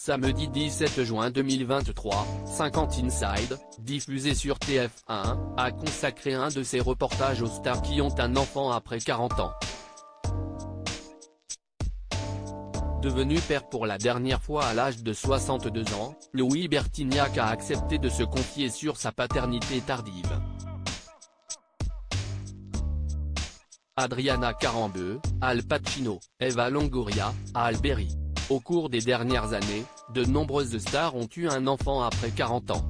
Samedi 17 juin 2023, 50 Inside, diffusé sur TF1, a consacré un de ses reportages aux stars qui ont un enfant après 40 ans. Devenu père pour la dernière fois à l'âge de 62 ans, Louis Bertignac a accepté de se confier sur sa paternité tardive. Adriana Carambeu, Al Pacino, Eva Longoria, Halle Berry. Au cours des dernières années, de nombreuses stars ont eu un enfant après 40 ans.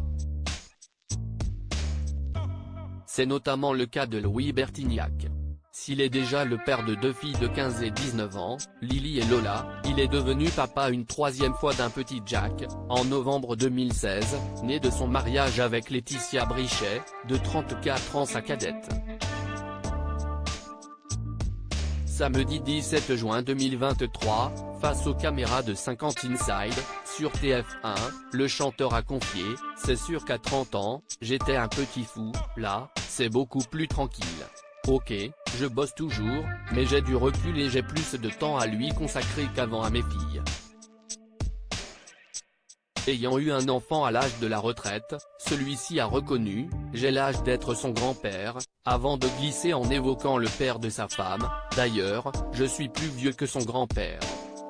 C'est notamment le cas de Louis Bertignac. S'il est déjà le père de deux filles de 15 et 19 ans, Lily et Lola, il est devenu papa une troisième fois d'un petit Jack, en novembre 2016, né de son mariage avec Laetitia Brichet, de 34 ans sa cadette. Samedi 17 juin 2023, face aux caméras de 50 Inside, sur TF1, le chanteur a confié « C'est sûr qu'à 30 ans, j'étais un petit fou, là, c'est beaucoup plus tranquille. Ok, je bosse toujours, mais j'ai du recul et j'ai plus de temps à lui consacrer qu'avant à mes filles. » Ayant eu un enfant à l'âge de la retraite, celui-ci a reconnu « J'ai l'âge d'être son grand-père », avant de glisser en évoquant le père de sa femme « D'ailleurs, je suis plus vieux que son grand-père. »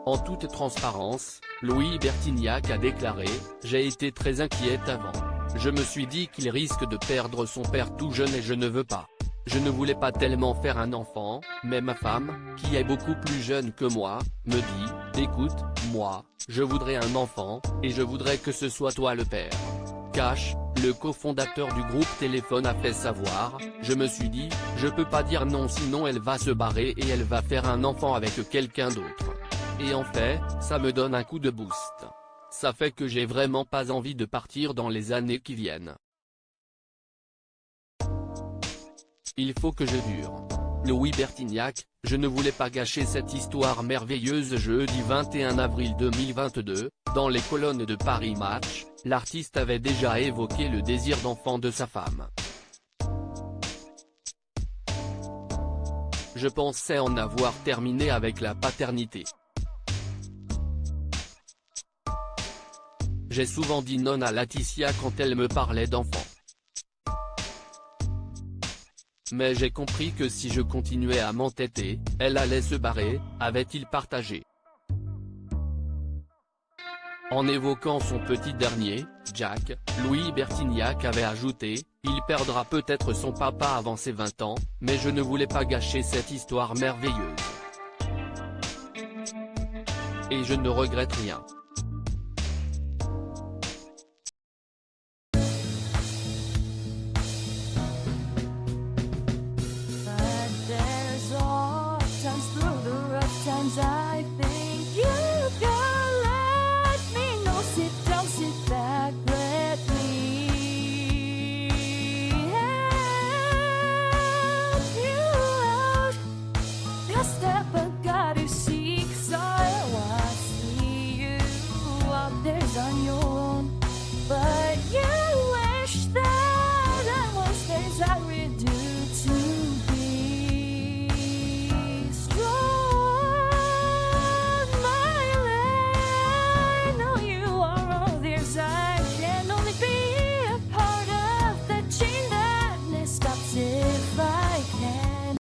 En toute transparence, Louis Bertignac a déclaré « J'ai été très inquiète avant. Je me suis dit qu'il risque de perdre son père tout jeune et je ne veux pas. Je ne voulais pas tellement faire un enfant, mais ma femme, qui est beaucoup plus jeune que moi, me dit « Écoute, moi, je voudrais un enfant, et je voudrais que ce soit toi le père. » Cash, le cofondateur du groupe Téléphone a fait savoir « Je me suis dit, je peux pas dire non sinon elle va se barrer et elle va faire un enfant avec quelqu'un d'autre. Et en fait, ça me donne un coup de boost. Ça fait que j'ai vraiment pas envie de partir dans les années qui viennent. Il faut que je dure. » Louis Bertignac, je ne voulais pas gâcher cette histoire merveilleuse. Jeudi 21 avril 2022, dans les colonnes de Paris Match, l'artiste avait déjà évoqué le désir d'enfant de sa femme. Je pensais en avoir terminé avec la paternité. J'ai souvent dit non à Laetitia quand elle me parlait d'enfants. Mais j'ai compris que si je continuais à m'entêter, elle allait se barrer, avait-il partagé. En évoquant son petit dernier, Jack, Louis Bertignac avait ajouté « Il perdra peut-être son papa avant ses 20 ans, mais je ne voulais pas gâcher cette histoire merveilleuse. Et je ne regrette rien. »